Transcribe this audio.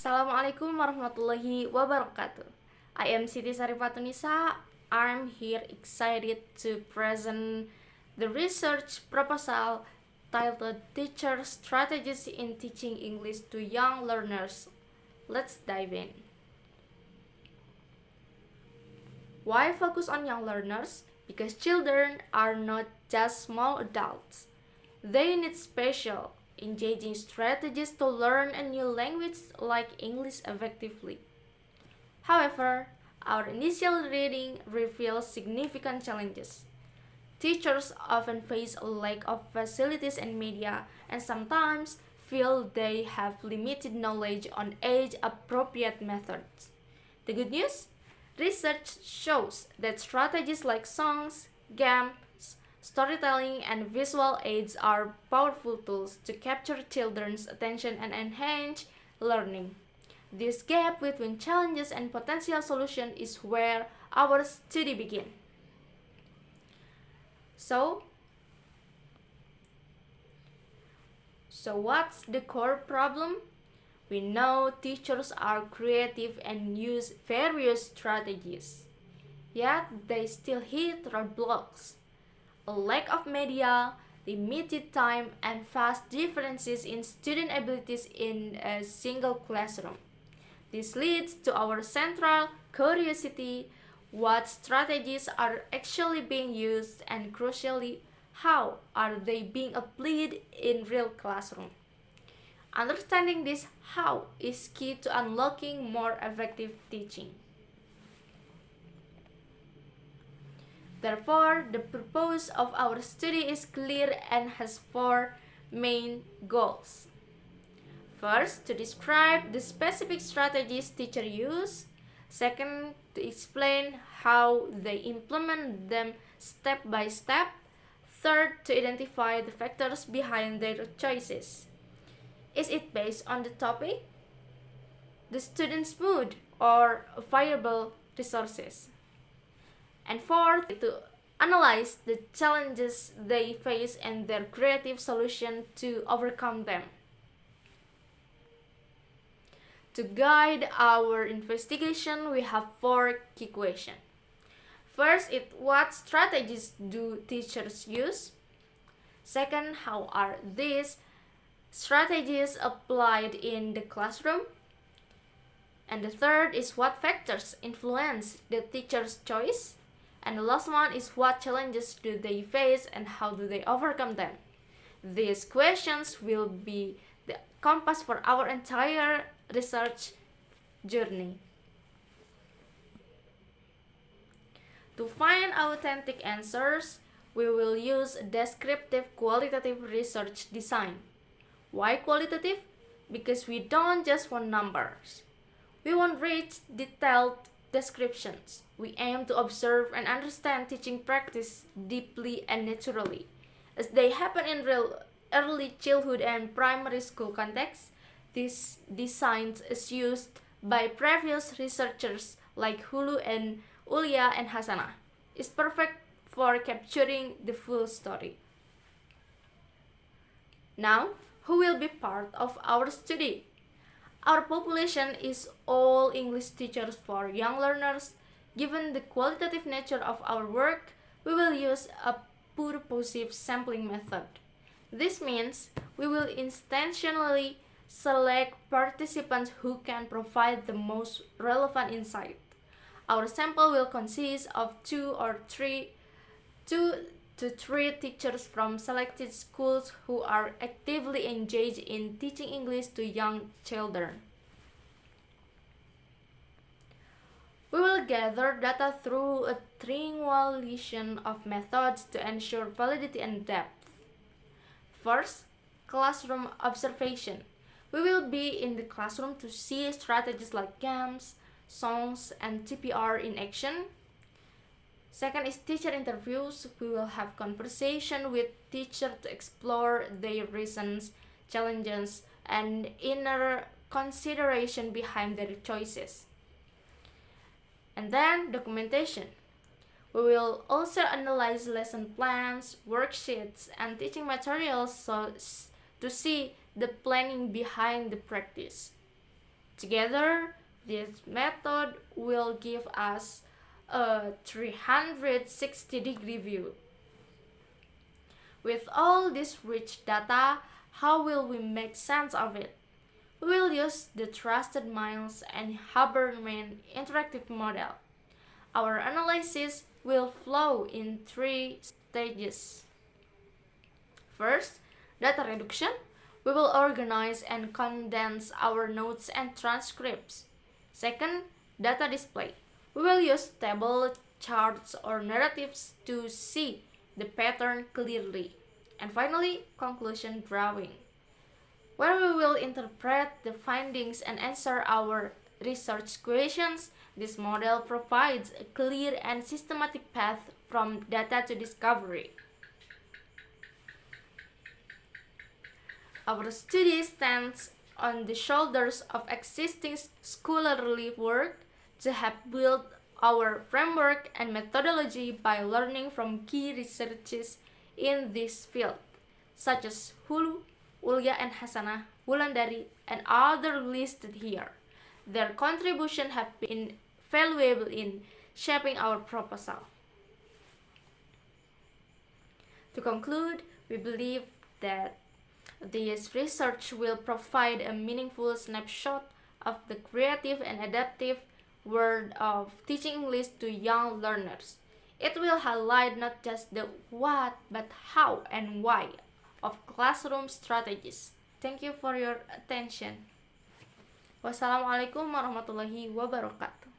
Assalamualaikum warahmatullahi wabarakatuh. I am Siti Sarifatunisa. I'm here excited to present the research proposal titled Teacher Strategies in Teaching English to Young Learners. Let's dive in. Why focus on young learners? Because children are not just small adults. They need special, engaging strategies to learn a new language like English effectively. However, our initial reading reveals significant challenges. Teachers often face a lack of facilities and media, and sometimes feel they have limited knowledge on age appropriate methods. The good news? Research shows that strategies like songs, games, storytelling, and visual aids are powerful tools to capture children's attention and enhance learning. This gap between challenges and potential solution is where our study begins. So, what's the core problem? We know teachers are creative and use various strategies, yet they still hit roadblocks. A lack of media, limited time, and vast differences in student abilities in a single classroom. This leads to our central curiosity: what strategies are actually being used, and crucially, how are they being applied in real classroom? Understanding this how is key to unlocking more effective teaching. Therefore, the purpose of our study is clear and has four main goals. First, to describe the specific strategies teachers use. Second, to explain how they implement them step by step. Third, to identify the factors behind their choices. Is it based on the topic, the student's mood, or available resources? And fourth, to analyze the challenges they face and their creative solution to overcome them. To guide our investigation, we have four key questions. First, what strategies do teachers use? Second, how are these strategies applied in the classroom? And the third is what factors influence the teacher's choice? And the last one is what challenges do they face and how do they overcome them? These questions will be the compass for our entire research journey. To find authentic answers, we will use descriptive qualitative research design. Why qualitative? Because we don't just want numbers. We want rich, detailed descriptions. We aim to observe and understand teaching practice deeply and naturally, as they happen in real early childhood and primary school contexts. This design is used by previous researchers like Hulu and Ulia and Hasana. It's perfect for capturing the full story. Now, who will be part of our study? Our population is all English teachers for young learners. Given the qualitative nature of our work, we will use a purposive sampling method. This means we will intentionally select participants who can provide the most relevant insight. Our sample will consist of two to three teachers from selected schools who are actively engaged in teaching English to young children. We will gather data through a triangulation of methods to ensure validity and depth. First, classroom observation. We will be in the classroom to see strategies like games, songs, and TPR in action. Second is teacher interviews. We will have conversation with teachers to explore their reasons, challenges, and inner consideration behind their choices. And then documentation. We will also analyze lesson plans, worksheets, and teaching materials to see the planning behind the practice. Together, this method will give us a 360-degree view. With all this rich data, how will we make sense of it? We will use the Trusted Miles and Habermas interactive model. Our analysis will flow in 3 stages. First, data reduction. We will organize and condense our notes and transcripts. Second, data display. We will use table, charts, or narratives to see the pattern clearly. And finally, conclusion drawing, where we will interpret the findings and answer our research questions. This model provides a clear and systematic path from data to discovery. Our study stands on the shoulders of existing scholarly work to have built our framework and methodology by learning from key researchers in this field, such as Hulu, Ulya and Hasanah, Wulandari, and others listed here. Their contributions have been valuable in shaping our proposal. To conclude, we believe that this research will provide a meaningful snapshot of the creative and adaptive world of teaching English to young learners. It will highlight not just the what, but how and why of classroom strategies. Thank you for your attention. Wassalamualaikum warahmatullahi wabarakatuh.